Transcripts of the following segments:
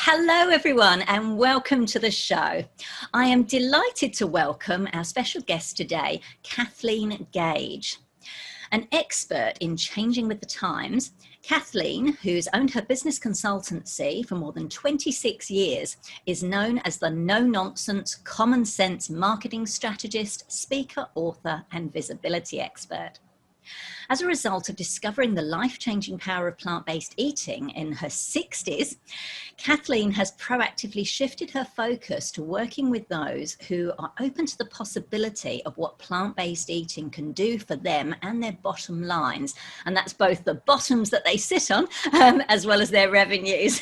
Hello everyone and welcome to the show. I am delighted to welcome our special guest today, Kathleen Gage. An expert in changing with the times, Kathleen, who's owned her business consultancy for more than 26 years, is known as the no-nonsense, common-sense marketing strategist, speaker, author, and visibility expert. As a result of discovering the life-changing power of plant-based eating in her 60s, Kathleen has proactively shifted her focus to working with those who are open to the possibility of what plant-based eating can do for them and their bottom lines. And that's both the bottoms that they sit on, as well as their revenues.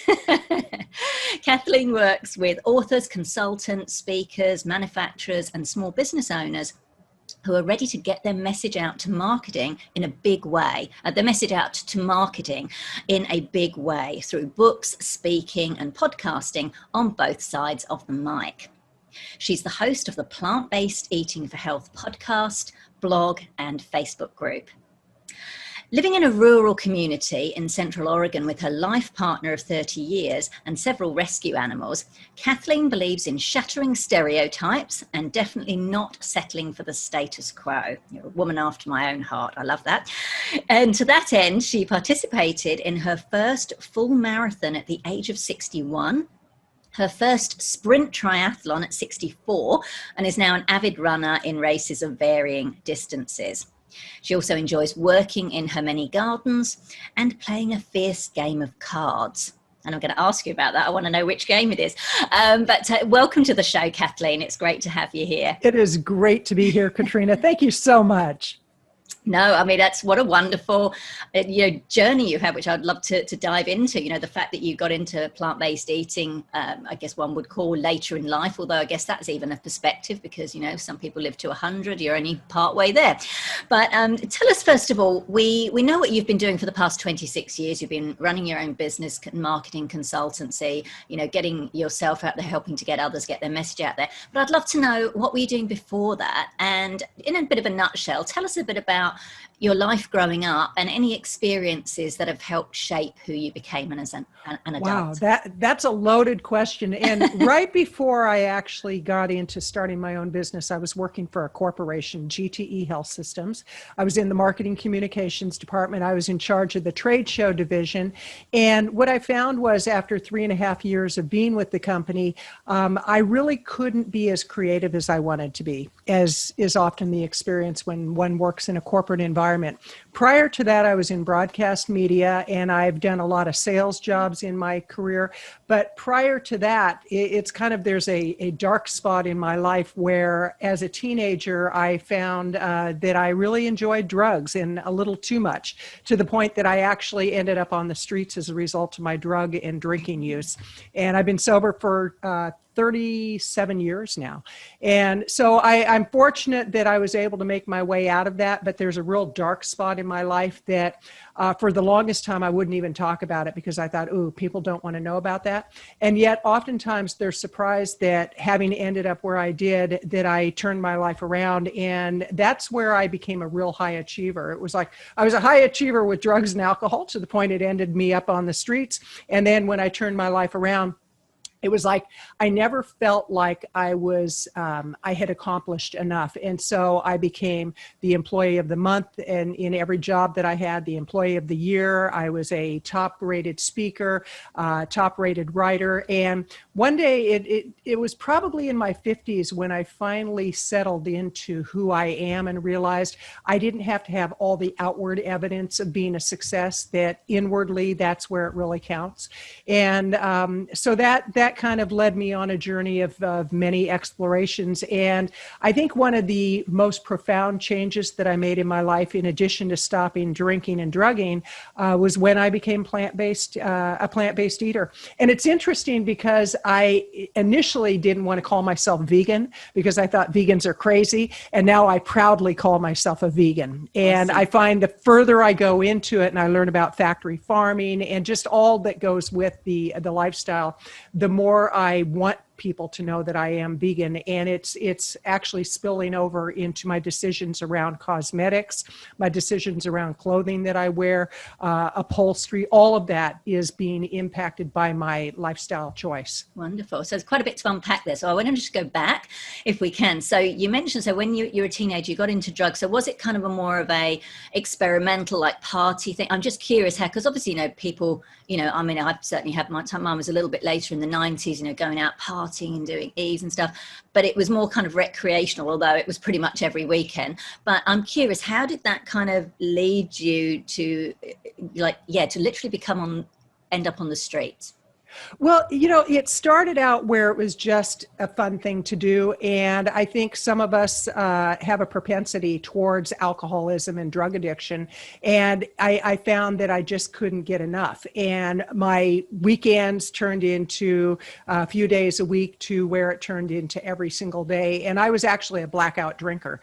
Kathleen works with authors, consultants, speakers, manufacturers, and small business owners who are ready to get their message out to marketing in a big way, their message out to marketing in a big way through books, speaking and podcasting on both sides of the mic. She's the host of the Plant-Based Eating for Health podcast, blog and Facebook group. Living in a rural community in Central Oregon with her life partner of 30 years and several rescue animals, Kathleen believes in shattering stereotypes and definitely not settling for the status quo. You're a woman after my own heart. I love that. And to that end, she participated in her first full marathon at the age of 61, her first sprint triathlon at 64, and is now an avid runner in races of varying distances. She also enjoys working in her many gardens and playing a fierce game of cards. And I'm going to ask you about that. I want to know which game it is. But welcome to the show, Kathleen. It's great to have you here. It is great to be here, Katrina. Thank you so much. No, I mean, that's what a wonderful journey you have, which I'd love to dive into. The fact that you got into plant-based eating, I guess one would call later in life, although I guess that's even a perspective because, some people live to 100, you're only part way there. But tell us, first of all, we know what you've been doing for the past 26 years. You've been running your own business, marketing consultancy, getting yourself out there, helping to get others get their message out there. But I'd love to know, what were you doing before that? And in a bit of a nutshell, tell us a bit about your life growing up and any experiences that have helped shape who you became as an adult. Wow, that's a loaded question. And right before I actually got into starting my own business, I was working for a corporation, GTE Health Systems. I was in the marketing communications department. I was in charge of the trade show division. And what I found was after 3.5 years of being with the company, I really couldn't be as creative as I wanted to be, as is often the experience when one works in a corporate environment. Prior to that, I was in broadcast media and I've done a lot of sales jobs in my career. But prior to that, it's kind of, there's a dark spot in my life where as a teenager, I found that I really enjoyed drugs and a little too much, to the point that I actually ended up on the streets as a result of my drug and drinking use. And I've been sober for 37 years now. And so I'm fortunate that I was able to make my way out of that, but there's a real dark spot in my life that for the longest time, I wouldn't even talk about it because I thought, ooh, people don't want to know about that. And yet oftentimes they're surprised that having ended up where I did, that I turned my life around. And that's where I became a real high achiever. It was like, I was a high achiever with drugs and alcohol to the point it ended me up on the streets. And then when I turned my life around, it was like I never felt like I had accomplished enough. And so I became the employee of the month, and in every job that I had, the employee of the year. I was a top-rated speaker, top-rated writer. And one day, it was probably in my 50s when I finally settled into who I am and realized I didn't have to have all the outward evidence of being a success, that inwardly, that's where it really counts. And so that kind of led me on a journey of many explorations. And I think one of the most profound changes that I made in my life, in addition to stopping drinking and drugging, was when I became a plant-based eater. And it's interesting because I initially didn't want to call myself vegan because I thought vegans are crazy. And now I proudly call myself a vegan. And I find the further I go into it and I learn about factory farming and just all that goes with the lifestyle, the more I want people to know that I am vegan, and it's actually spilling over into my decisions around cosmetics, my decisions around clothing that I wear, upholstery. All of that is being impacted by my lifestyle choice. Wonderful. So there's quite a bit to unpack there. So I want to just go back if we can. So you mentioned, so when you're a teenager, you got into drugs. So was it kind of a more of a experimental, like party thing? I'm just curious how, because obviously, people, I mean, I've certainly had my time. Mine was a little bit later in the 90s, going out partying and doing Eves and stuff, but it was more kind of recreational, although it was pretty much every weekend. But I'm curious, how did that kind of lead you to to literally end up on the streets? Well, it started out where it was just a fun thing to do. And I think some of us have a propensity towards alcoholism and drug addiction. And I found that I just couldn't get enough. And my weekends turned into a few days a week to where it turned into every single day. And I was actually a blackout drinker.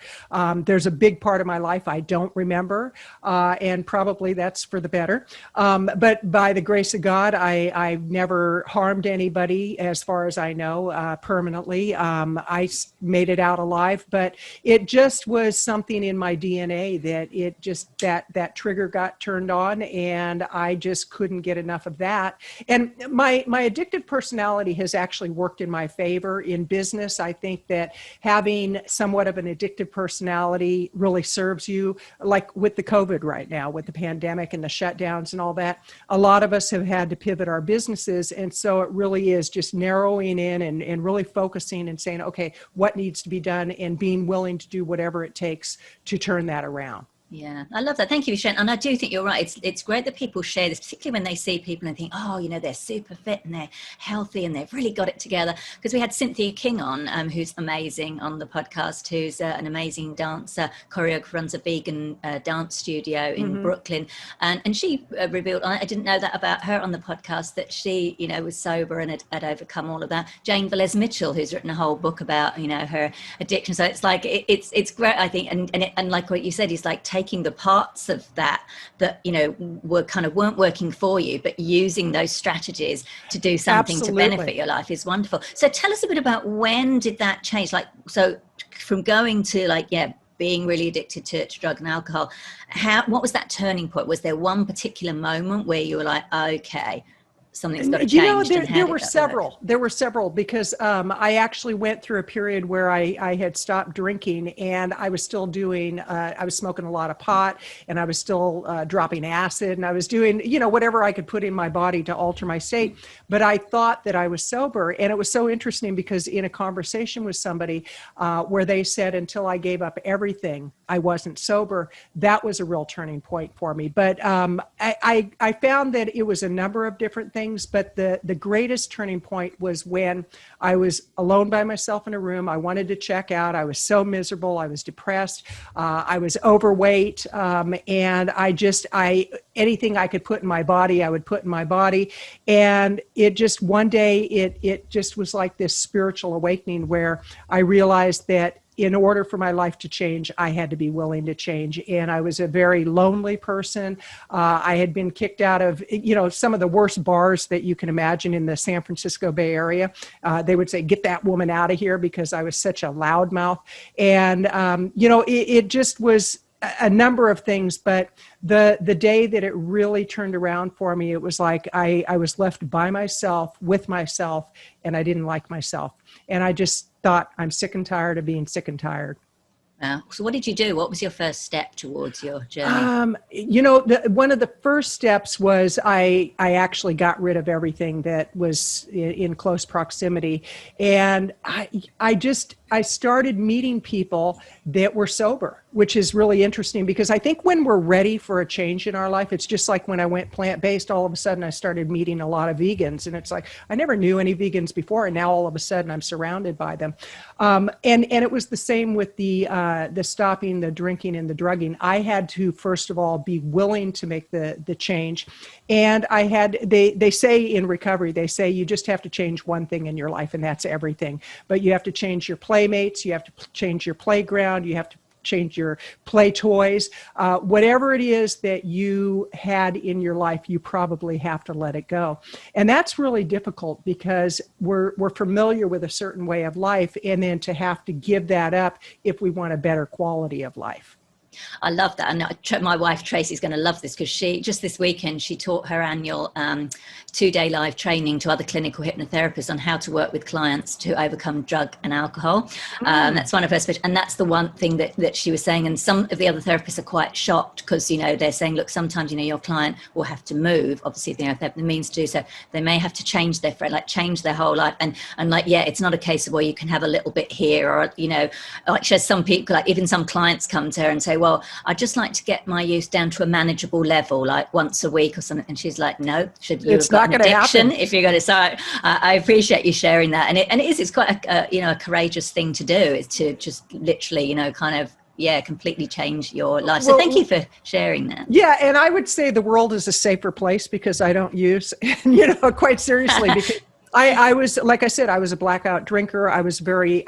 There's a big part of my life I don't remember. And probably that's for the better. But by the grace of God, I've never harmed anybody, as far as I know, permanently. I made it out alive, but it just was something in my DNA that it just, that trigger got turned on, and I just couldn't get enough of that. And my addictive personality has actually worked in my favor in business. I think that having somewhat of an addictive personality really serves you, like with the COVID right now, with the pandemic and the shutdowns and all that. A lot of us have had to pivot our businesses. And so it really is just narrowing in and really focusing and saying, okay, what needs to be done, and being willing to do whatever it takes to turn that around. Yeah, I love that. Thank you for sharing. And I do think you're right. It's great that people share this, particularly when they see people and think, oh, they're super fit and they're healthy and they've really got it together. Because we had Cynthia King on, who's amazing on the podcast, who's an amazing dancer, choreographer, runs a vegan dance studio in Brooklyn. And she revealed, I didn't know that about her on the podcast, that she, was sober and had overcome all of that. Jane Velez Mitchell, who's written a whole book about, her addiction. So it's like, it's great, I think. And like what you said, is like taking the parts of that weren't working for you, but using those strategies to do something Absolutely. to benefit your life is wonderful. So tell us a bit about, when did that change? So from going to being really addicted to drug and alcohol, what was that turning point? Was there one particular moment where you were like, okay, something's got to change? There were several. There were several, because I actually went through a period where I had stopped drinking, and I was still doing, I was smoking a lot of pot, and I was still dropping acid, and I was doing, whatever I could put in my body to alter my state. But I thought that I was sober. And it was so interesting, because in a conversation with somebody where they said, until I gave up everything, I wasn't sober, that was a real turning point for me. But I found that it was a number of different things. But the greatest turning point was when I was alone by myself in a room. I wanted to check out. I was so miserable. I was depressed. I was overweight. And anything I could put in my body, I would put in my body. And it just, one day, it just was like this spiritual awakening, where I realized that in order for my life to change, I had to be willing to change. And I was a very lonely person. I had been kicked out of, some of the worst bars that you can imagine in the San Francisco Bay Area. They would say, get that woman out of here, because I was such a loudmouth. And, it just was a number of things. But the day that it really turned around for me, it was like I was left by myself, with myself, and I didn't like myself. And I just thought, I'm sick and tired of being sick and tired. So what did you do? What was your first step towards your journey? One of the first steps was I actually got rid of everything that was in close proximity. And I started meeting people that were sober, which is really interesting, because I think when we're ready for a change in our life, it's just like when I went plant-based, all of a sudden I started meeting a lot of vegans, and it's like, I never knew any vegans before, and now all of a sudden I'm surrounded by them. And it was the same with the stopping the drinking and the drugging. I had to, first of all, be willing to make the change. And they say in recovery, they say you just have to change one thing in your life, and that's everything. But you have to change your playmates, you have to change your playground, you have to change your play toys. Whatever it is that you had in your life, you probably have to let it go. And that's really difficult because we're familiar with a certain way of life, and then to have to give that up if we want a better quality of life. I love that. And my wife Tracy's going to love this, because she just this weekend she taught her annual 2-day live training to other clinical hypnotherapists on how to work with clients to overcome drug and alcohol. That's one of her special, and that's the one thing that she was saying. And some of the other therapists are quite shocked, because they're saying, look, sometimes your client will have to move. Obviously, if they have the means to do so, they may have to change their change their whole life. And it's not a case of, well, you can have a little bit here, or like she has some people, like even some clients come to her and say, well, I'd just like to get my use down to a manageable level, like once a week or something. And she's like, no, it's not going to happen if you're going to. So I appreciate you sharing that. And it's quite a courageous thing to do, is to just literally, completely change your life. So thank you for sharing that. Yeah. And I would say the world is a safer place because I don't use, quite seriously, because I was, like I said, I was a blackout drinker. I was very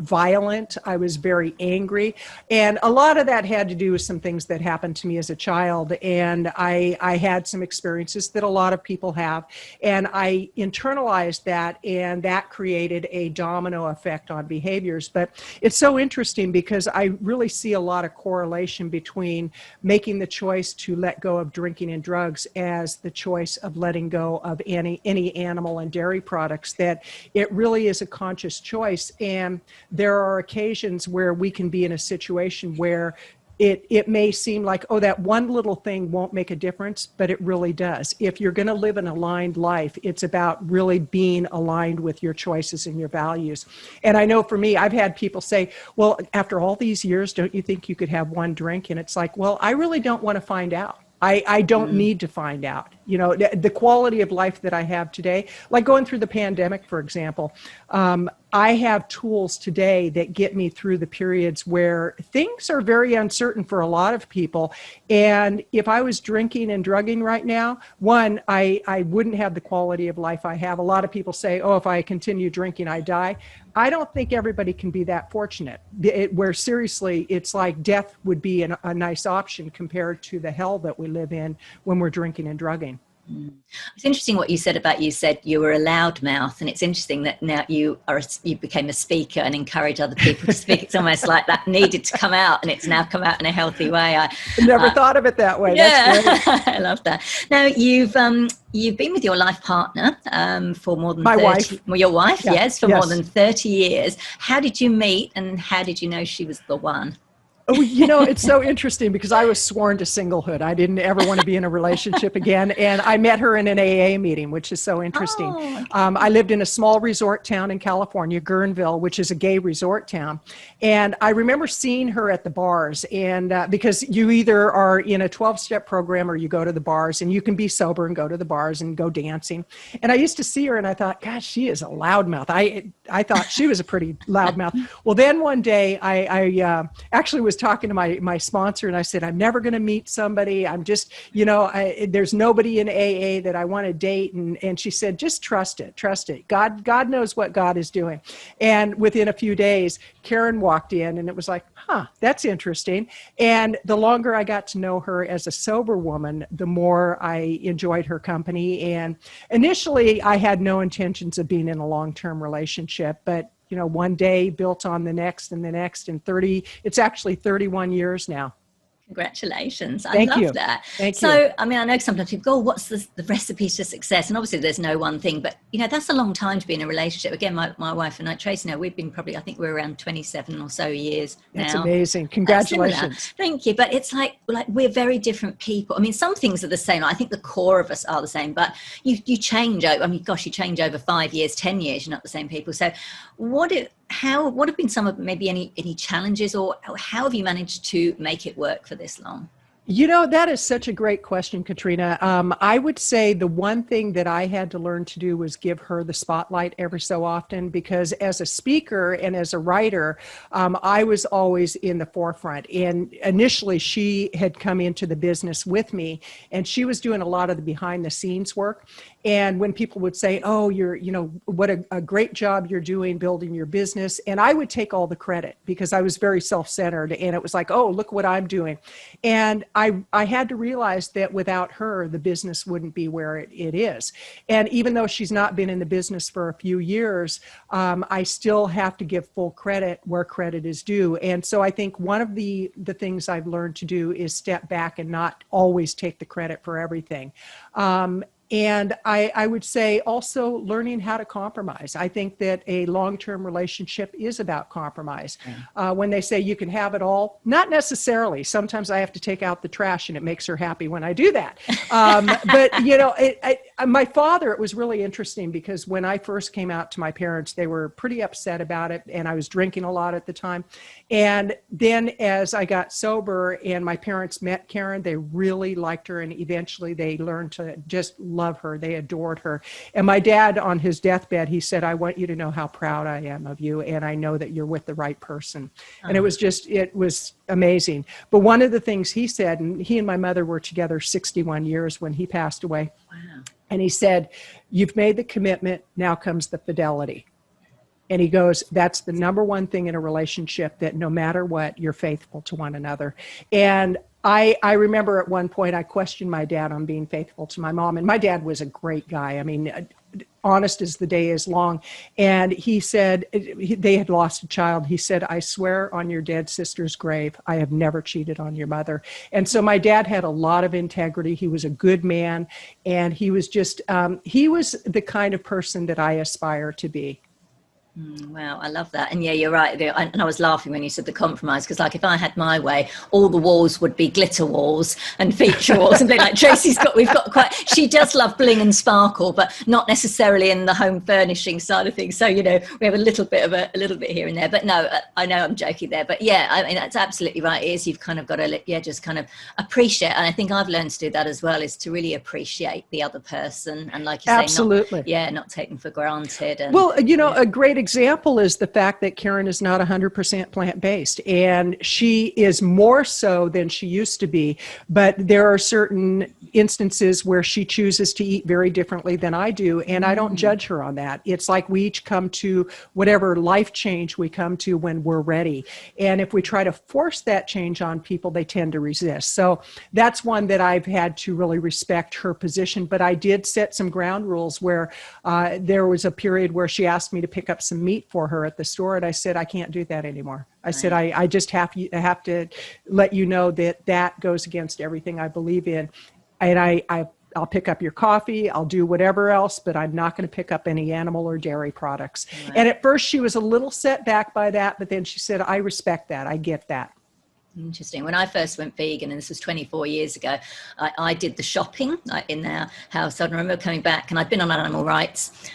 violent. I was very angry. And a lot of that had to do with some things that happened to me as a child. And I had some experiences that a lot of people have. And I internalized that, and that created a domino effect on behaviors. But it's so interesting because I really see a lot of correlation between making the choice to let go of drinking and drugs as the choice of letting go of any animal and dairy products, that it really is a conscious choice. And there are occasions where we can be in a situation where it may seem like, oh, that one little thing won't make a difference, but it really does. If you're going to live an aligned life, it's about really being aligned with your choices and your values. And I know for me, I've had people say, well, after all these years, don't you think you could have one drink? And it's like, well, I really don't want to find out. I don't need to find out. The quality of life that I have today, like going through the pandemic, for example, I have tools today that get me through the periods where things are very uncertain for a lot of people. And if I was drinking and drugging right now, one, I wouldn't have the quality of life I have. A lot of people say, oh, if I continue drinking, I die. I don't think everybody can be that fortunate, where seriously, it's like death would be a nice option compared to the hell that we live in when we're drinking and drugging. It's interesting what you said about, you said you were a loudmouth, and it's interesting that now you became a speaker and encourage other people to speak. It's almost like that needed to come out, and it's now come out in a healthy way. I never thought of it that way. Yeah, that's great. I love that. Now you've been with your life partner for more than my wife. Well, your wife, yeah. yes, for more than 30 years. How did you meet, and how did you know she was the one? Oh, it's so interesting because I was sworn to singlehood. I didn't ever want to be in a relationship again. And I met her in an AA meeting, which is so interesting. Oh, okay. I lived in a small resort town in California, Guerneville, which is a gay resort town. And I remember seeing her at the bars, and because you either are in a 12-step program or you go to the bars, and you can be sober and go to the bars and go dancing. And I used to see her and I thought, gosh, she is a loudmouth. I thought she was a pretty loudmouth. Well, then one day I actually was talking to my sponsor, and I said, I'm never going to meet somebody. I'm just, there's nobody in AA that I want to date. And she said, just trust it. God knows what God is doing. And within a few days, Karen walked in, and it was like, that's interesting. And the longer I got to know her as a sober woman, the more I enjoyed her company. And initially I had no intentions of being in a long-term relationship, but one day built on the next and the next, and it's actually 31 years now. Congratulations. Thank you. Love that. Thank you. So, I know sometimes people go, oh, what's the recipe to success? And obviously there's no one thing, but that's a long time to be in a relationship. Again, my wife and I, Tracy, we've been probably, I think we're around 27 or so years now. That's amazing. Congratulations. Thank you. But it's like we're very different people. Some things are the same. I think the core of us are the same, but you change. You change over 5 years, 10 years, you're not the same people. So what have been some of maybe any challenges, or how have you managed to make it work for this long? You know, that is such a great question, Katrina. I would say the one thing that I had to learn to do was give her the spotlight every so often, because as a speaker and as a writer, I was always in the forefront. And initially, she had come into the business with me, and she was doing a lot of the behind the scenes work. And when people would say, oh, what a great job you're doing building your business. And I would take all the credit because I was very self-centered. And it was like, oh, look what I'm doing. And I had to realize that without her, the business wouldn't be where it is. And even though she's not been in the business for a few years, I still have to give full credit where credit is due. And so I think one of the things I've learned to do is step back and not always take the credit for everything. And I would say also learning how to compromise. I think that a long-term relationship is about compromise. When they say you can have it all, not necessarily. Sometimes I have to take out the trash, and it makes her happy when I do that. But, my father, it was really interesting because when I first came out to my parents, they were pretty upset about it, and I was drinking a lot at the time. And then as I got sober and my parents met Karen, they really liked her, and eventually they learned to just love her. They adored her. And my dad, on his deathbed, he said, I want you to know how proud I am of you, and I know that you're with the right person. And it was amazing. But one of the things he said, and he and my mother were together 61 years when he passed away. Wow. And he said, you've made the commitment, now comes the fidelity. And he goes, that's the number one thing in a relationship, that no matter what, you're faithful to one another. And I remember at one point I questioned my dad on being faithful to my mom. And my dad was a great guy. I mean, honest as the day is long. And he said, they had lost a child. He said, I swear on your dead sister's grave, I have never cheated on your mother. And so my dad had a lot of integrity. He was a good man. And he was just, he was the kind of person that I aspire to be. Wow, I love that. And yeah, you're right. And I was laughing when you said the compromise, because like if I had my way, all the walls would be glitter walls and feature walls and be like, we've got quite, she does love bling and sparkle, but not necessarily in the home furnishing side of things. So, we have a little bit here and there, but no, I know I'm joking there, but yeah, I mean, that's absolutely right. It is, you've kind of got to, just kind of appreciate. And I think I've learned to do that as well, is to really appreciate the other person. And like you say, absolutely, not taken for granted. And, well, a great example is the fact that Karen is not 100% plant-based, and she is more so than she used to be. But there are certain instances where she chooses to eat very differently than I do, and I don't judge her on that. It's like we each come to whatever life change we come to when we're ready. And if we try to force that change on people, they tend to resist. So that's one that I've had to really respect her position. But I did set some ground rules where there was a period where she asked me to pick up some meat for her at the store, and I said, I can't do that anymore. I said, I just have to let you know that goes against everything I believe in. And I'll pick up your coffee, I'll do whatever else, but I'm not going to pick up any animal or dairy products. Right. And at first she was a little set back by that, but then she said, I respect that, I get that. Interesting. When I first went vegan, and this was 24 years ago, I did the shopping in our house. I remember coming back, and I'd been on an animal rights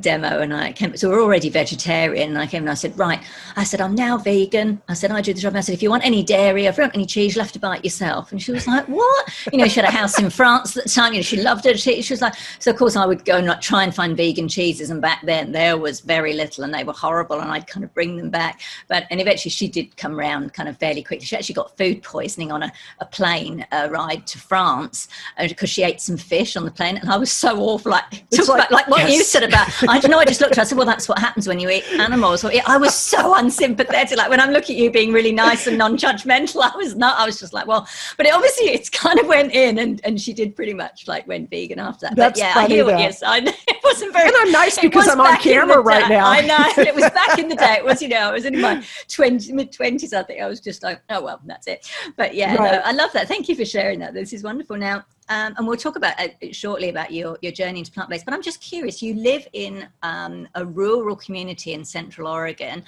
demo, and I came, so we're already vegetarian, and I came and I said, right, I said, I'm now vegan. I said, I do the job. I said, if you want any dairy, if you want any cheese, you'll have to buy it yourself. And she was like, what? She had a house in France at the time. She loved it. She was like, so of course I would go and try and find vegan cheeses, and back then there was very little, and they were horrible, and I'd kind of bring them back. And eventually she did come around kind of fairly quickly. She actually got food poisoning on a plane ride to France because she ate some fish on the plane, and I was so awful. Like what yes. You said about, I don't know, I just looked at her, I said, well, that's what happens when you eat animals. I was so unsympathetic. Like when I'm looking at you being really nice and non-judgmental, I was just like, well, but it kind of went in, and she did pretty much like went vegan after that. That's but yeah, funny, I hear what you're saying. It wasn't very, and I'm nice because I'm on camera right now. I know, it was back in the day. It was, I was in my mid-20s, I think. I was just like, oh, well, that's it. But yeah, right. No, I love that. Thank you for sharing that. This is wonderful. Now, and we'll talk about shortly about your journey into plant-based, but I'm just curious, you live in a rural community in Central Oregon.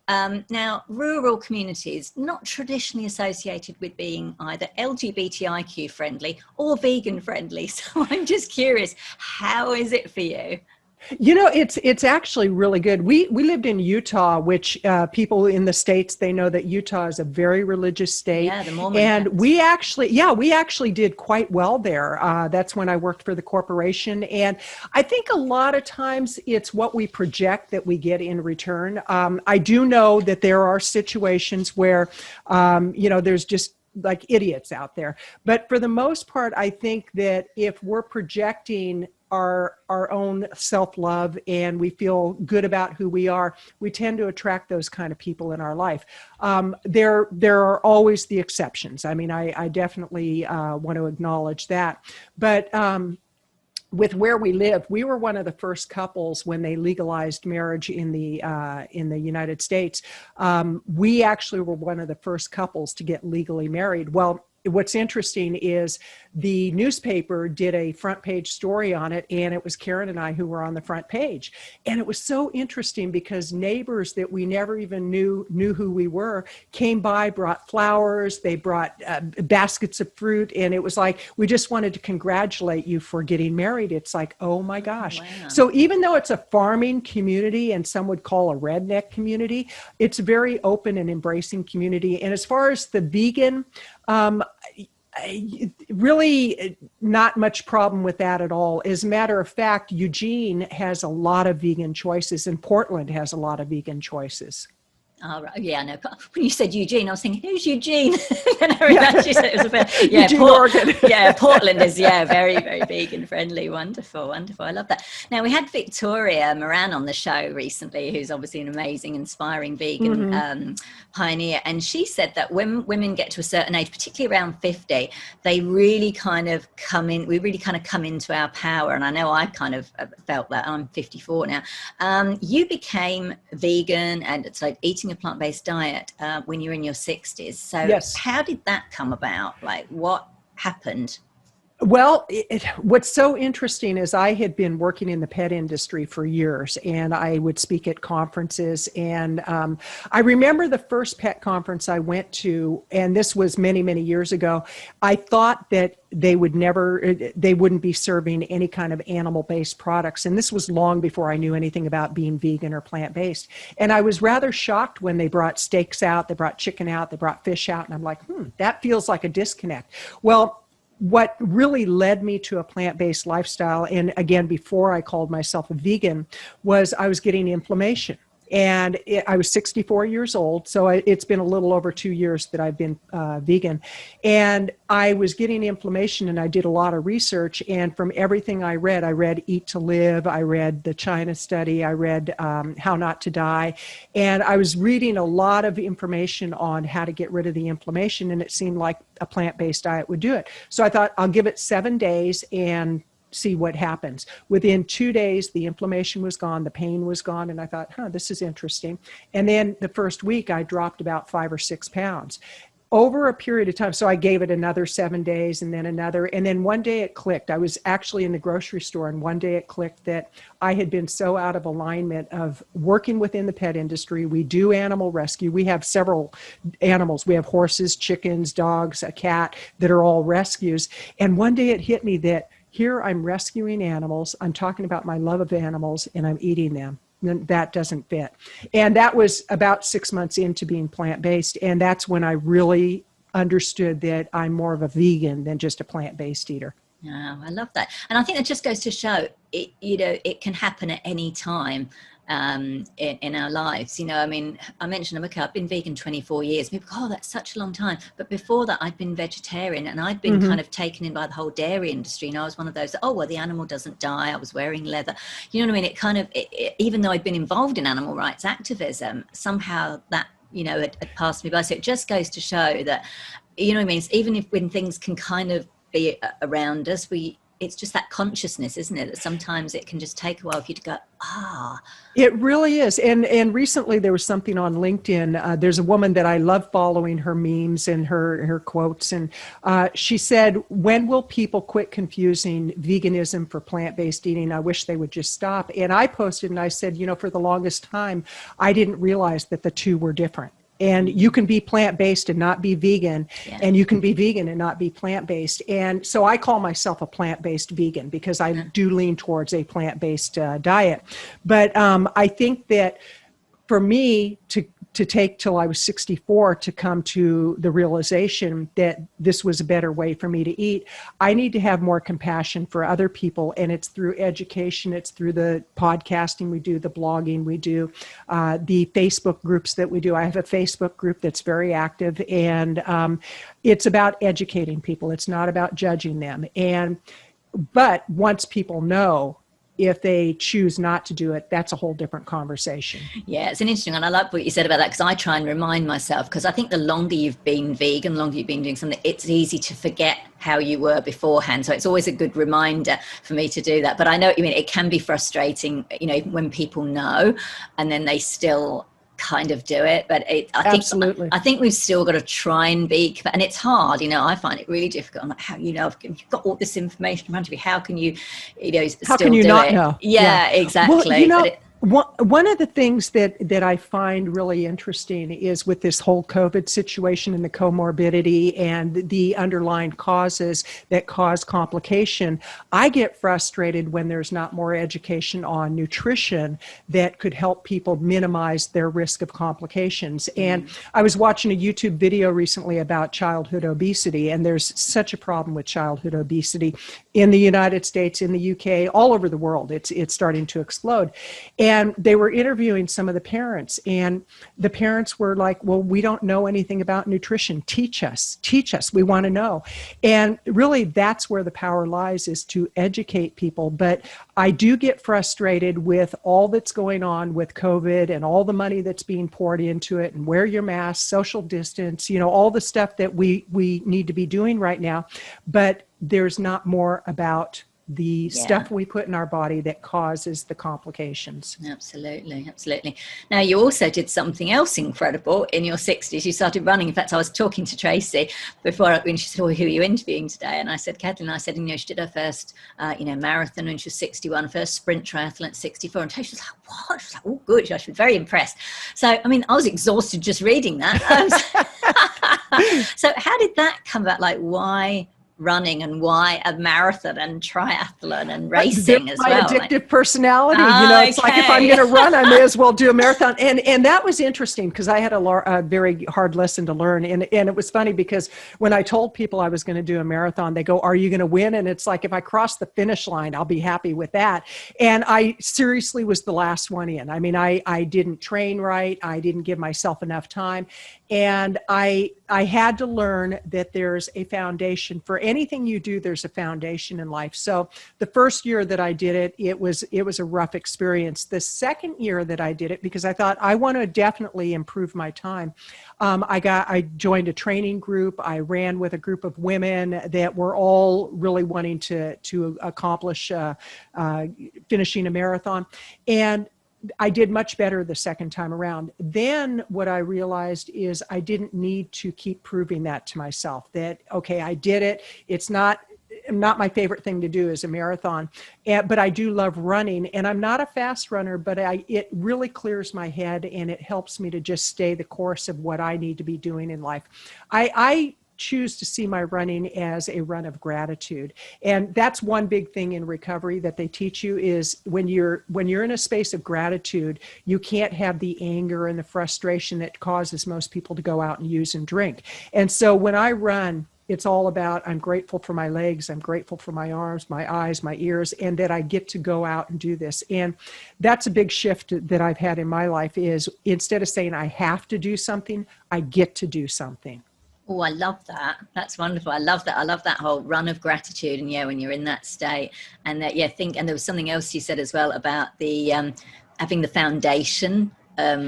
Now, rural communities, not traditionally associated with being either LGBTIQ friendly or vegan friendly. So I'm just curious, how is it for you? It's actually really good. We lived in Utah, which people in the States, they know that Utah is a very religious state. Yeah, the Mormon And camps. we actually did quite well there. That's when I worked for the corporation. And I think a lot of times it's what we project that we get in return. I do know that there are situations where, there's just like idiots out there. But for the most part, I think that if we're projecting our own self-love and we feel good about who we are, we tend to attract those kind of people in our life. There are always the exceptions. I mean, I definitely want to acknowledge that. But with where we live, we were one of the first couples when they legalized marriage in the United States. We actually were one of the first couples to get legally married. Well, what's interesting is the newspaper did a front page story on it, and it was Karen and I who were on the front page. And it was so interesting because neighbors that we never even knew who we were came by, brought flowers, they brought baskets of fruit, and it was like, we just wanted to congratulate you for getting married. It's like, oh my gosh. Wow. So even though it's a farming community and some would call a redneck community, it's a very open and embracing community. And as far as the vegan, really not much problem with that at all. As a matter of fact, Eugene has a lot of vegan choices and Portland has a lot of vegan choices. Oh, right. Yeah, no. When you said Eugene, I was thinking, who's Eugene? She said it was Eugene, Oregon. Yeah, Portland is very, very vegan friendly. Wonderful, wonderful. I love that. Now, we had Victoria Moran on the show recently, who's obviously an amazing, inspiring vegan pioneer, and she said that when women get to a certain age, particularly around 50, they really kind of come in. We really kind of come into our power, and I know I kind of felt that. I'm 54 now. You became vegan, and it's like eating a plant-based diet when you're in your 60s. So yes. How did that come about? Like, what happened? Well, what's so interesting is I had been working in the pet industry for years, and I would speak at conferences. And I remember the first pet conference I went to, and this was many, many years ago. I thought that they wouldn't be serving any kind of animal-based products. And this was long before I knew anything about being vegan or plant-based. And I was rather shocked when they brought steaks out, they brought chicken out, they brought fish out. And I'm like, that feels like a disconnect. Well, what really led me to a plant-based lifestyle, and again, before I called myself a vegan, was I was getting inflammation. And I was 64 years old, so it's been a little over 2 years that I've been vegan. And I was getting inflammation, and I did a lot of research. And from everything I read Eat to Live, I read the China study, I read How Not to Die. And I was reading a lot of information on how to get rid of the inflammation, and it seemed like a plant-based diet would do it. So I thought, I'll give it 7 days and see what happens. Within 2 days, the inflammation was gone, the pain was gone, and I thought, this is interesting. And then the first week, I dropped about 5 or 6 pounds. Over a period of time, so I gave it another 7 days and then another, and then one day it clicked. I was actually in the grocery store, and one day it clicked that I had been so out of alignment of working within the pet industry. We do animal rescue. We have several animals. We have horses, chickens, dogs, a cat that are all rescues. And one day it hit me that here I'm rescuing animals, I'm talking about my love of animals, and I'm eating them. That doesn't fit. And that was about 6 months into being plant-based. And that's when I really understood that I'm more of a vegan than just a plant-based eater. Oh, I love that. And I think that just goes to show, it can happen at any time in our lives. I mean, I mentioned, I've been vegan 24 years. People go, that's such a long time. But before that, I'd been vegetarian, and I'd been kind of taken in by the whole dairy industry. And I was one of those, the animal doesn't die. I was wearing leather. You know what I mean? It kind of, even though I'd been involved in animal rights activism, somehow that, it passed me by. So it just goes to show that, you know what I mean? It's even when things can kind of be around us, it's just that consciousness, isn't it? That sometimes it can just take a while for you to go, It really is. And recently there was something on LinkedIn. There's a woman that I love following her memes and her quotes. And she said, when will people quit confusing veganism for plant-based eating? I wish they would just stop. And I posted and I said, for the longest time, I didn't realize that the two were different. And you can be plant-based and not be vegan, Yeah. and you can be vegan and not be plant-based. And so I call myself a plant-based vegan because I do lean towards a plant-based diet. But I think that for me to take till I was 64 to come to the realization that this was a better way for me to eat, I need to have more compassion for other people. And it's through education, it's through the podcasting we do, the blogging we do, the Facebook groups that we do. I have a Facebook group that's very active, and it's about educating people. It's not about judging them. But once people know, if they choose not to do it, that's a whole different conversation. Yeah, it's an interesting one. I like what you said about that, because I try and remind myself, because I think the longer you've been vegan, the longer you've been doing something, it's easy to forget how you were beforehand. So it's always a good reminder for me to do that. But I know what you mean. It can be frustrating, when people know and then they still kind of do it. But Absolutely. I think we've still got to try and be, and it's hard, I find it really difficult. I'm like, how, if you've got all this information around you, how can you, how can you not know? Yeah, exactly. Well, one of the things that I find really interesting is with this whole COVID situation and the comorbidity and the underlying causes that cause complication, I get frustrated when there's not more education on nutrition that could help people minimize their risk of complications. And I was watching a YouTube video recently about childhood obesity, and there's such a problem with childhood obesity in the United States, in the UK, all over the world. It's starting to explode. And they were interviewing some of the parents, and the parents were like, well, we don't know anything about nutrition. Teach us. We want to know. And really, that's where the power lies, is to educate people. But I do get frustrated with all that's going on with COVID and all the money that's being poured into it, and wear your mask, social distance, all the stuff that we need to be doing right now. But there's not more about the stuff we put in our body that causes the complications. Absolutely. Now, you also did something else incredible in your 60s. You started running. In fact, I was talking to Tracy before, when she said, who are you interviewing today? And I said, Kathleen, she did her first, marathon when she was 61, first sprint triathlon at 64. And Tracy was like, what? She was like, oh, good. She was very impressed. So, I was exhausted just reading that. So how did that come about? Like, why running, and why a marathon and triathlon and racing as well? My addictive personality, it's okay. like, if I'm going to run, I may as well do a marathon. And that was interesting, because I had a very hard lesson to learn. And it was funny, because when I told people I was going to do a marathon, they go, are you going to win? And it's like, if I cross the finish line, I'll be happy with that. And I seriously was the last one in. I didn't train right. I didn't give myself enough time. And I had to learn that there's a foundation for anything you do. There's a foundation in life. So the first year that I did it, it was a rough experience. The second year that I did it, because I thought I want to definitely improve my time, I joined a training group. I ran with a group of women that were all really wanting to accomplish finishing a marathon. And I did much better the second time around. Then what I realized is I didn't need to keep proving that to myself, that, okay, I did it. It's not my favorite thing to do is a marathon, but I do love running, and I'm not a fast runner, but it really clears my head, and it helps me to just stay the course of what I need to be doing in life. I choose to see my running as a run of gratitude. And that's one big thing in recovery that they teach you, is when you're in a space of gratitude, you can't have the anger and the frustration that causes most people to go out and use and drink. And so when I run, it's all about, I'm grateful for my legs, I'm grateful for my arms, my eyes, my ears, and that I get to go out and do this. And that's a big shift that I've had in my life, is instead of saying I have to do something, I get to do something. Oh, I love that. That's wonderful. I love that. I love that whole run of gratitude. And when you're in that state, and that, and there was something else you said as well about the having the foundation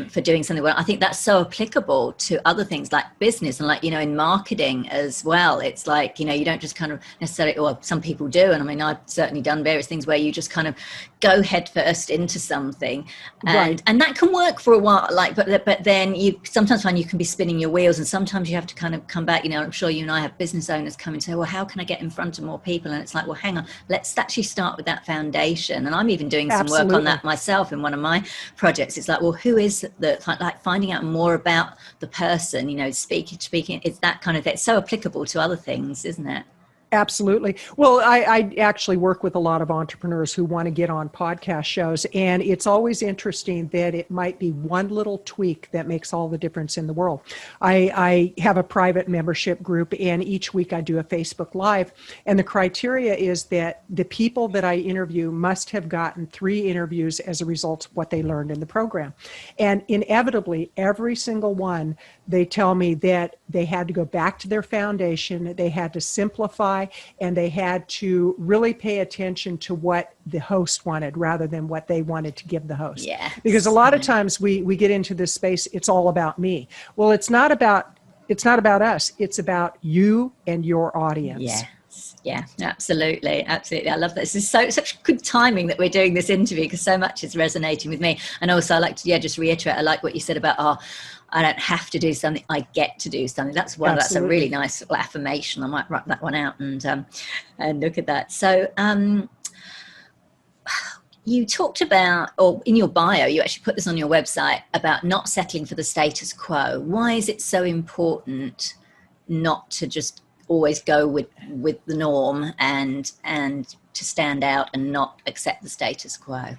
for doing something well. I think that's so applicable to other things like business and in marketing as well. It's like, you don't just kind of necessarily, or some people do. And I've certainly done various things where you just kind of go head first into something, and that can work for a while. But then you sometimes find you can be spinning your wheels, and sometimes you have to kind of come back. I'm sure you and I have business owners come and say, well, how can I get in front of more people? And it's like, well, hang on, let's actually start with that foundation. And I'm even doing some work on that myself in one of my projects. It's like, well, who is that like finding out more about the person, you know, speaking, it's that kind of thing. It's so applicable to other things, isn't it? Absolutely. Well, I actually work with a lot of entrepreneurs who want to get on podcast shows, and it's always interesting that it might be one little tweak that makes all the difference in the world. I have a private membership group, and each week I do a Facebook Live, and the criteria is that the people that I interview must have gotten 3 interviews as a result of what they learned in the program. And inevitably, every single one, they tell me that they had to go back to their foundation, they had to simplify, and they had to really pay attention to what the host wanted rather than what they wanted to give the host. Yes. Because a lot of times we get into this space, it's all about me. Well, it's not about us. It's about you and your audience. Yeah. Yeah, absolutely. Absolutely. I love that. This is such good timing that we're doing this interview, because so much is resonating with me. And also I like to, just reiterate, I like what you said about, I don't have to do something, I get to do something. That's a really nice little affirmation. I might write that one out and look at that. So you talked about, or in your bio, you actually put this on your website, about not settling for the status quo. Why is it so important not to just always go with the norm and to stand out and not accept the status quo?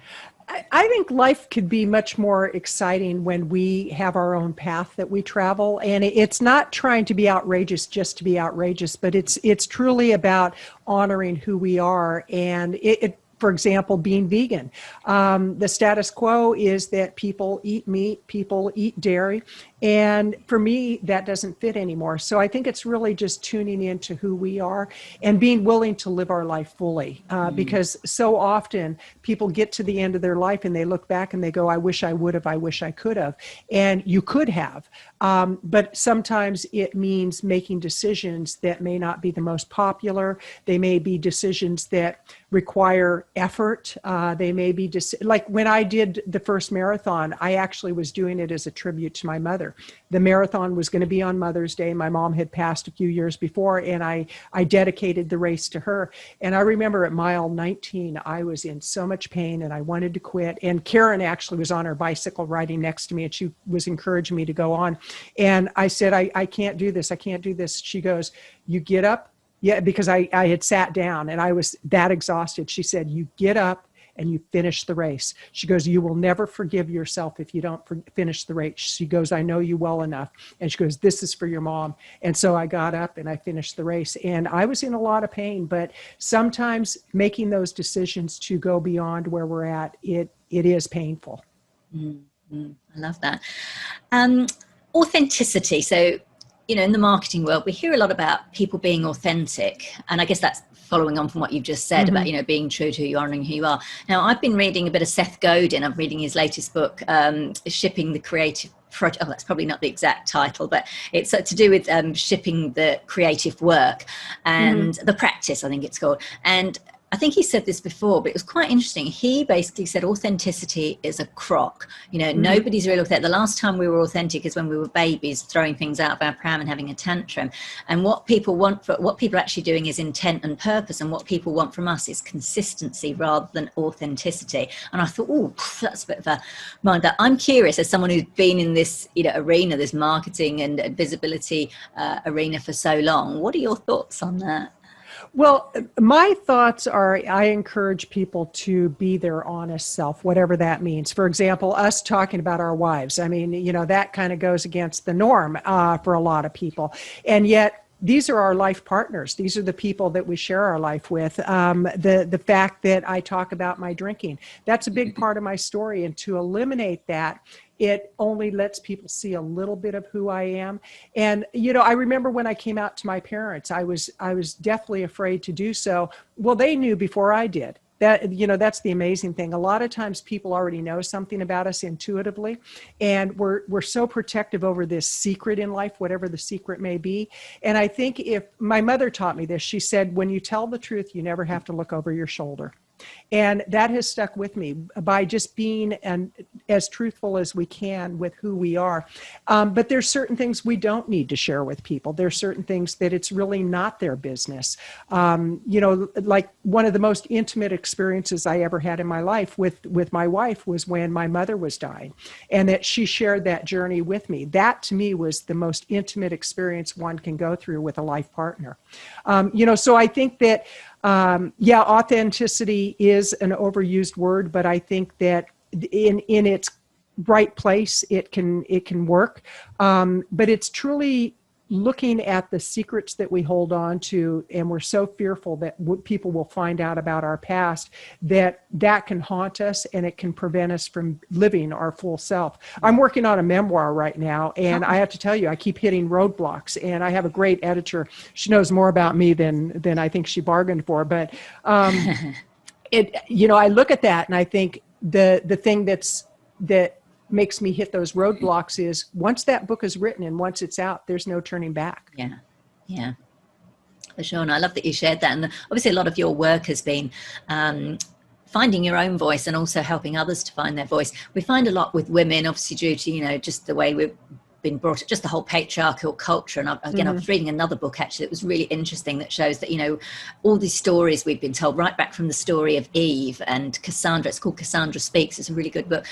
I think life could be much more exciting when we have our own path that we travel. And it's not trying to be outrageous just to be outrageous, but it's truly about honoring who we are. And for example, being vegan. The status quo is that people eat meat, people eat dairy. And for me, that doesn't fit anymore. So I think it's really just tuning into who we are and being willing to live our life fully. Because so often people get to the end of their life and they look back and they go, I wish I would have, I wish I could have. And you could have. But sometimes it means making decisions that may not be the most popular. They may be decisions that require effort. They may be like when I did the first marathon, I actually was doing it as a tribute to my mother. The marathon was going to be on Mother's Day. My mom had passed a few years before, and I dedicated the race to her. And I remember at mile 19, I was in so much pain and I wanted to quit. And Karen actually was on her bicycle riding next to me, and she was encouraging me to go on. And I said, I can't do this. I can't do this. She goes, you get up. Yeah, because I had sat down and I was that exhausted. She said, you get up and you finish the race. She goes, you will never forgive yourself if you don't finish the race. She goes, I know you well enough. And she goes, this is for your mom. And so I got up and I finished the race. And I was in a lot of pain, but sometimes making those decisions to go beyond where we're at, it is painful. I love that. Authenticity. So, in the marketing world, we hear a lot about people being authentic. And I guess that's following on from what you've just said about, being true to who you are and who you are. Now, I've been reading a bit of Seth Godin. I'm reading his latest book, Shipping the Creative Project. Oh, that's probably not the exact title, but it's to do with shipping the creative work and the practice, I think it's called. And I think he said this before, but it was quite interesting. He basically said authenticity is a crock. Nobody's really authentic. The last time we were authentic is when we were babies, throwing things out of our pram and having a tantrum. And what people are actually doing is intent and purpose. And what people want from us is consistency rather than authenticity. And I thought, that's a bit of a mind that. I'm curious, as someone who's been in this arena, this marketing and visibility arena for so long, what are your thoughts on that? Well, my thoughts are, I encourage people to be their honest self, whatever that means. For example, us talking about our wives. I mean, that kind of goes against the norm for a lot of people. And yet, these are our life partners. These are the people that we share our life with. The fact that I talk about my drinking, that's a big part of my story. And to eliminate that, it only lets people see a little bit of who I am. And, I remember when I came out to my parents, I was deathly afraid to do so. Well, they knew before I did. That's the amazing thing. A lot of times people already know something about us intuitively, and we're so protective over this secret in life, whatever the secret may be. And I think if my mother taught me this, she said, when you tell the truth, you never have to look over your shoulder. And that has stuck with me by just being as truthful as we can with who we are. But there's certain things we don't need to share with people. There's certain things that it's really not their business. Like one of the most intimate experiences I ever had in my life with my wife was when my mother was dying, and that she shared that journey with me. That to me was the most intimate experience one can go through with a life partner. So I think that, authenticity is an overused word, but I think that in its right place, it can work. But it's truly looking at the secrets that we hold on to, and we're so fearful that people will find out about our past, that can haunt us, and it can prevent us from living our full self. I'm working on a memoir right now, and I have to tell you, I keep hitting roadblocks, and I have a great editor. She knows more about me than I think she bargained for, but I look at that and I think the thing that makes me hit those roadblocks is once that book is written and once it's out, there's no turning back. Yeah, for sure. And I love that you shared that. And obviously a lot of your work has been finding your own voice and also helping others to find their voice. We find a lot with women, obviously due to, just the way we've been brought up, just the whole patriarchal culture. And I was reading another book actually that was really interesting that shows that all these stories we've been told right back from the story of Eve and Cassandra. It's called Cassandra Speaks. It's a really good book.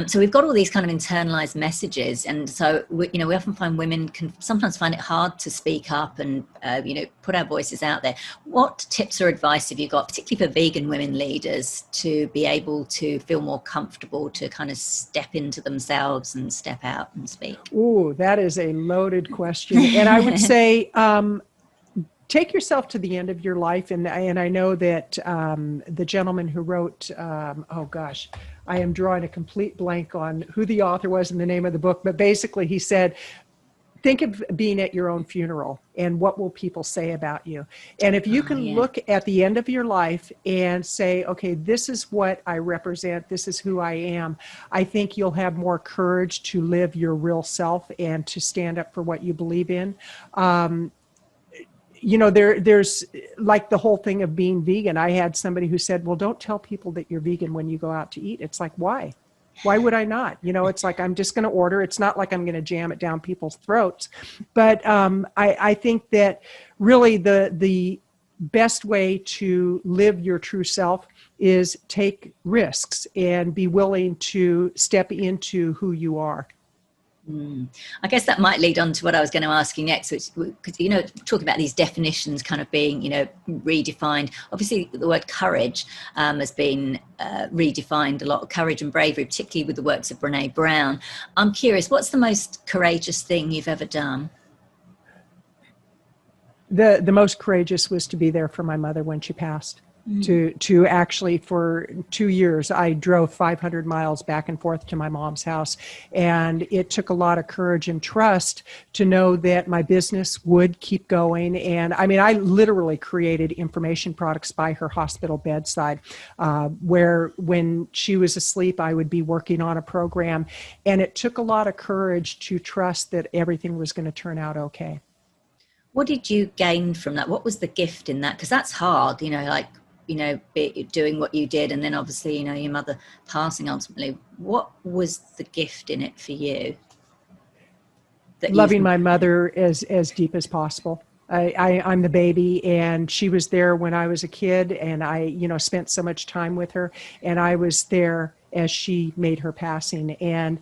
So we've got all these kind of internalized messages, and so we often find women can sometimes find it hard to speak up and put our voices out there. What tips or advice have you got, particularly for vegan women leaders, to be able to feel more comfortable to kind of step into themselves and step out and speak? Ooh, that is a loaded question. And I would say, take yourself to the end of your life. And I know that the gentleman who wrote, I am drawing a complete blank on who the author was and the name of the book. But basically he said, think of being at your own funeral and what will people say about you. And if you can look at the end of your life and say, okay, this is what I represent, this is who I am, I think you'll have more courage to live your real self and to stand up for what you believe in. There's like the whole thing of being vegan. I had somebody who said, well, don't tell people that you're vegan when you go out to eat. It's like, why? Why would I not? It's like, I'm just going to order. It's not like I'm going to jam it down people's throats. But I think that really the best way to live your true self is take risks and be willing to step into who you are. I guess that might lead on to what I was going to ask you next, which, because, talking about these definitions kind of being, redefined. Obviously, the word courage has been redefined a lot, courage and bravery, particularly with the works of Brené Brown. I'm curious, what's the most courageous thing you've ever done? The most courageous was to be there for my mother when she passed. To actually, for 2 years, I drove 500 miles back and forth to my mom's house. And it took a lot of courage and trust to know that my business would keep going. And I literally created information products by her hospital bedside, where when she was asleep, I would be working on a program. And it took a lot of courage to trust that everything was going to turn out okay. What did you gain from that? What was the gift in that? Because that's hard, doing what you did, and then obviously, your mother passing ultimately. What was the gift in it for you? Loving my mother as deep as possible. I'm the baby, and she was there when I was a kid, and I, spent so much time with her, and I was there as she made her passing. And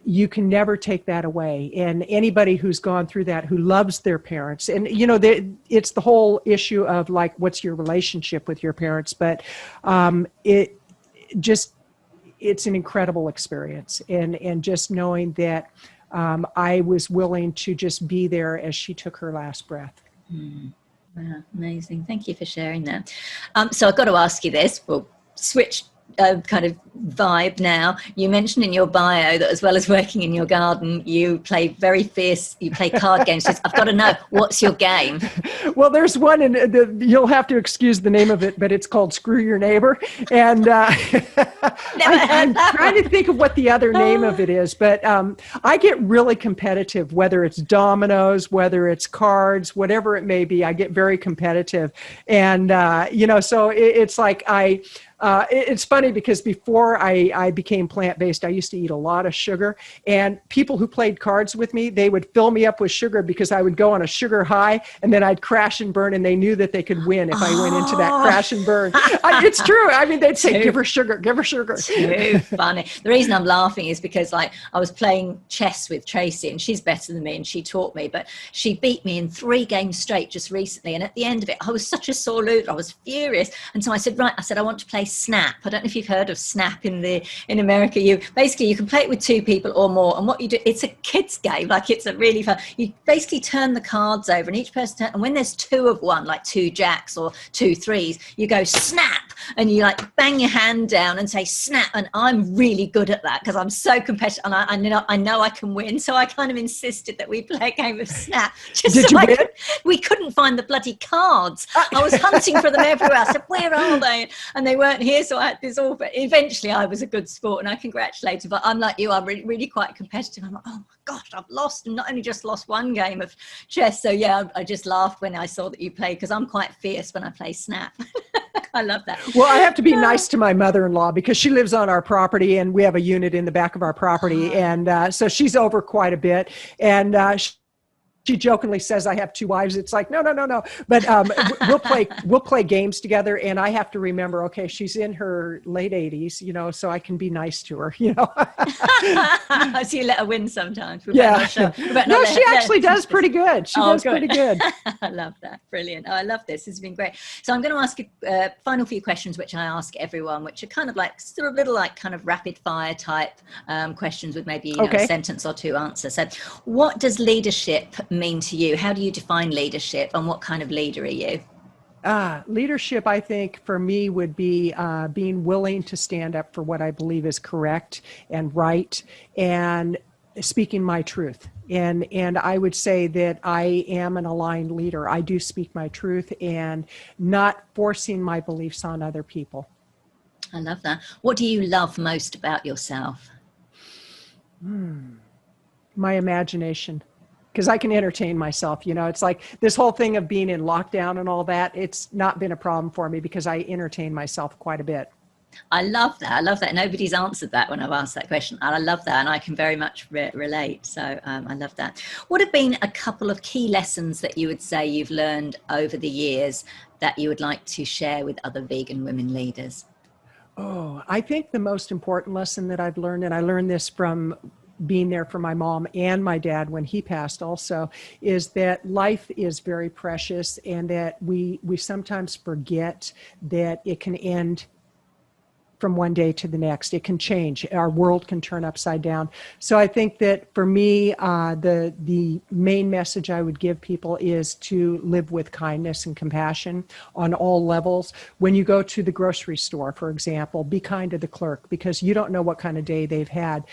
you can never take that away. And anybody who's gone through that, who loves their parents, and it's the whole issue of like, what's your relationship with your parents? But it's an incredible experience. And just knowing that I was willing to just be there as she took her last breath. Wow, amazing. Thank you for sharing that. So I've got to ask you this. We'll switch kind of vibe now. You mentioned in your bio that as well as working in your garden, you play card games. I've got to know, what's your game? Well, there's one, and you'll have to excuse the name of it, but it's called Screw Your Neighbor. And I'm trying to think of what the other name of it is, but I get really competitive, whether it's dominoes, whether it's cards, whatever it may be. I get very competitive. And, so it's like It's funny because before I became plant-based, I used to eat a lot of sugar, and people who played cards with me, they would fill me up with sugar because I would go on a sugar high and then I'd crash and burn, and they knew that they could win if I went into that crash and burn. It's true. I mean, they'd say, give her sugar, give her sugar. Too funny. The reason I'm laughing is because like I was playing chess with Tracy, and she's better than me and she taught me, but she beat me in 3 games straight just recently. And at the end of it, I was such a sore loser. I was furious. And so I said, right, I want to play Snap. I don't know if you've heard of Snap in America. You can play it with 2 people or more. And what you do, it's a kid's game. Like it's a really fun, you basically turn the cards over and each person, and when there's 2 of one, like 2 jacks or 2 threes, you go snap and you like bang your hand down and say snap. And I'm really good at that because I'm so competitive and I know I can win. So I kind of insisted that we play a game of Snap. Did you win? We couldn't find the bloody cards. I was hunting for them everywhere. I said, where are they? And they weren't here. So I had this all, but eventually I was a good sport and I congratulated. But I'm like you, I'm really quite competitive. I'm like, oh my gosh, I've lost, and not only just lost 1 game of chess. So yeah, I just laughed when I saw that you played because I'm quite fierce when I play Snap. I love that. Well, I have to be nice to my mother-in-law because she lives on our property and we have a unit in the back of our property. And so she's over quite a bit. And she jokingly says I have 2 wives. It's like, no. But we'll play games together, and I have to remember, okay, she's in her late 80s, so I can be nice to her, So you let her win sometimes. Yeah. No, she actually does pretty good. She does pretty good. I love that. Brilliant. Oh, I love this. This has been great. So I'm going to ask you final few questions, which I ask everyone, which are kind of like sort of little like kind of rapid fire type questions with maybe a sentence or 2 answers. So what does leadership mean to you? How do you define leadership, and what kind of leader are you? Leadership, I think, for me would be being willing to stand up for what I believe is correct and right, and speaking my truth. And I would say that I am an aligned leader. I do speak my truth and not forcing my beliefs on other people. I love that. What do you love most about yourself? My imagination. Because I can entertain myself, it's like this whole thing of being in lockdown and all that, it's not been a problem for me because I entertain myself quite a bit. I love that. Nobody's answered that when I've asked that question. And I love that. And I can very much relate. So I love that. What have been a couple of key lessons that you would say you've learned over the years that you would like to share with other vegan women leaders? Oh, I think the most important lesson that I've learned, and I learned this from being there for my mom and my dad when he passed also, is that life is very precious, and that we sometimes forget that it can end from one day to the next. It can change. Our world can turn upside down. So I think that for me, the main message I would give people is to live with kindness and compassion on all levels. When you go to the grocery store, for example, be kind to the clerk because you don't know what kind of day they've had.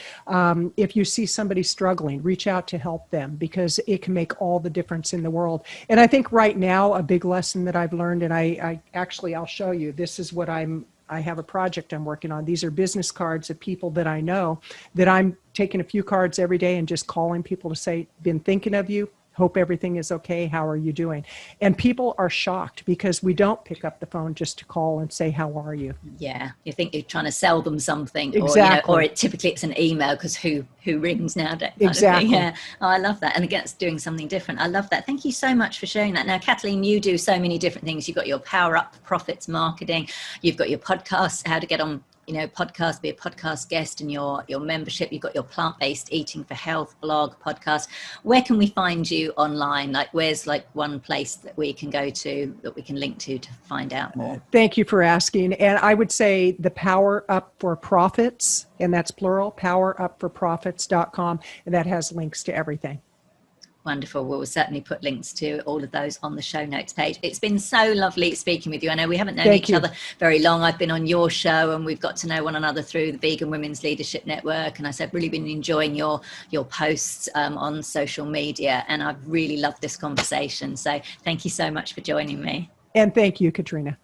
If you see somebody struggling, reach out to help them because it can make all the difference in the world. And I think right now, a big lesson that I've learned, and I'll show you, this is what I have a project I'm working on. These are business cards of people that I know, that I'm taking a few cards every day and just calling people to say, been thinking of you, hope everything is okay, how are you doing? And people are shocked because we don't pick up the phone just to call and say, how are you? Yeah, you think you're trying to sell them something. Exactly. Or typically it's an email because who rings nowadays? Exactly. Yeah. Oh, I love that. And again, it's doing something different. I love that. Thank you so much for sharing that. Now, Kathleen, you do so many different things. You've got your Power Up Profits marketing. You've got your podcast, how to get on podcast, be a podcast guest, and your membership. You've got your plant-based eating for health blog, podcast. Where can we find you online? Like, where's like one place that we can go to, that we can link to find out more? Thank you for asking. And I would say the Power Up for Profits, and that's plural, powerupforprofits.com, and that has links to everything. Wonderful. We'll certainly put links to all of those on the show notes page. It's been so lovely speaking with you. I know we haven't known each other very long. I've been on your show and we've got to know one another through the Vegan Women's Leadership Network. And I've really been enjoying your posts on social media. And I've really loved this conversation. So thank you so much for joining me. And thank you, Katrina.